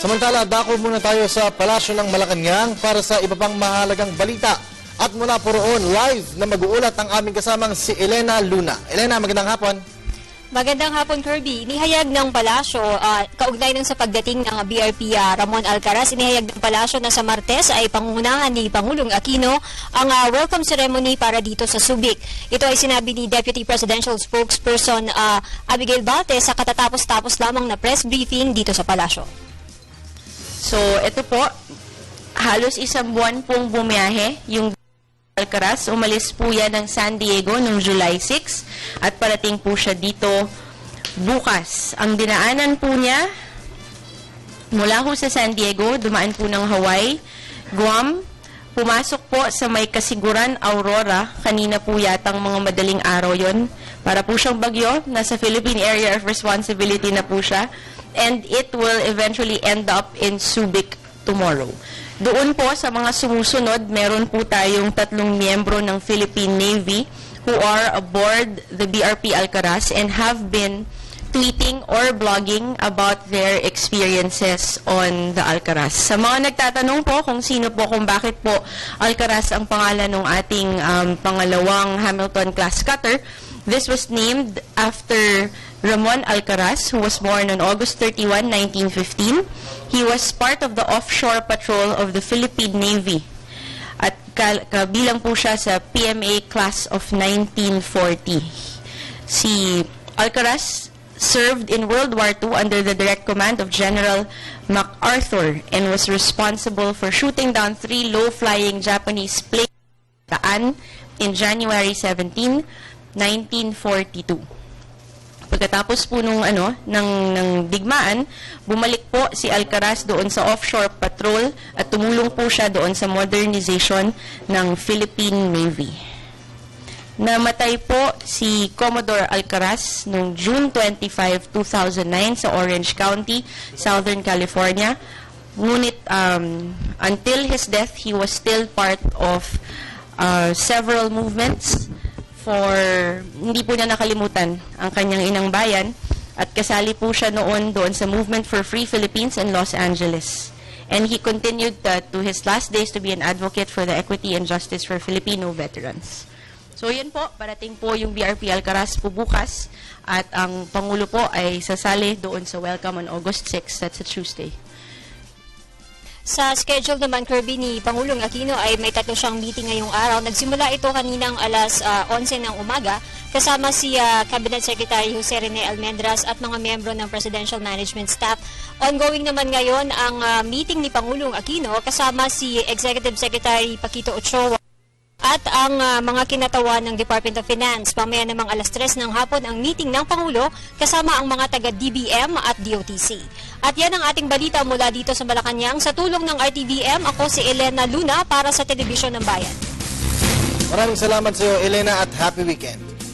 Samantala, dako muna tayo sa Palasyo ng Malacanang para sa iba pang mahalagang balita. At mula po roon, live na mag-uulat ang aming kasamang si Elena Luna. Elena, magandang hapon. Magandang hapon, Kirby. Inihayag ng Palasyo, kaugnay ng sa pagdating ng BRP Ramon Alcaraz, inihayag ng Palasyo na sa Martes ay pangungunahan ni Pangulong Aquino ang welcome ceremony para dito sa Subic. Ito ay sinabi ni Deputy Presidential Spokesperson Abigail Balte sa katatapos-tapos lamang na press briefing dito sa Palasyo. So, ito po, halos isang buwan pong bumiyahe yung Alcaraz. Umalis po yan ng San Diego noong July 6 at parating po siya dito bukas. Ang dinaanan po niya mula ho sa San Diego, dumaan po ng Hawaii, Guam, pumasok po sa may Kasiguran, Aurora. Kanina po yatang mga madaling araw yon. Para po siyang bagyo, nasa Philippine Area of Responsibility na po siya. And it will eventually end up in Subic tomorrow. Doon po sa mga sumusunod, meron po tayong 3 miyembro ng Philippine Navy who are aboard the BRP Alcaraz and have been tweeting or blogging about their experiences on the Alcaraz. Sa mga nagtatanong po kung sino po, kung bakit po Alcaraz ang pangalan ng ating pangalawang Hamilton-class cutter, this was named after Ramon Alcaraz, who was born on August 31, 1915. He was part of the offshore patrol of the Philippine Navy. At kabilang po siya sa PMA class of 1940. Si Alcaraz served in World War II under the direct command of General MacArthur and was responsible for shooting down 3 low-flying Japanese planes in January 17, 1942. Pagkatapos po ng digmaan, bumalik po si Alcaraz doon sa offshore patrol at tumulong po siya doon sa modernization ng Philippine Navy. Namatay po si Commodore Alcaraz noong June 25, 2009 sa Orange County, Southern California. Ngunit until his death, he was still part of several movements for hindi po niya nakalimutan ang kanyang inang bayan at kasali po siya doon sa Movement for Free Philippines in Los Angeles. And he continued to his last days to be an advocate for the equity and justice for Filipino veterans. So yan po, parating po yung BRP Alcaraz po bukas at ang Pangulo po ay sasali doon sa welcome on August 6, that's a Tuesday. Sa schedule naman, Kirby, ni Pangulong Aquino ay may 3 siyang meeting ngayong araw. Nagsimula ito kaninang alas 11 ng umaga kasama si Cabinet Secretary Jose Rene Almendras at mga miyembro ng Presidential Management Staff. Ongoing naman ngayon ang meeting ni Pangulong Aquino kasama si Executive Secretary Paquito Ochoa at ang mga kinatawan ng Department of Finance. Pamaya namang alas 3 ng hapon ang meeting ng Pangulo kasama ang mga taga-DBM at DOTC. At yan ang ating balita mula dito sa Malacanang. Sa tulong ng RTVM, ako si Elena Luna para sa Telebisyon ng Bayan. Maraming salamat sa iyo, Elena, at happy weekend.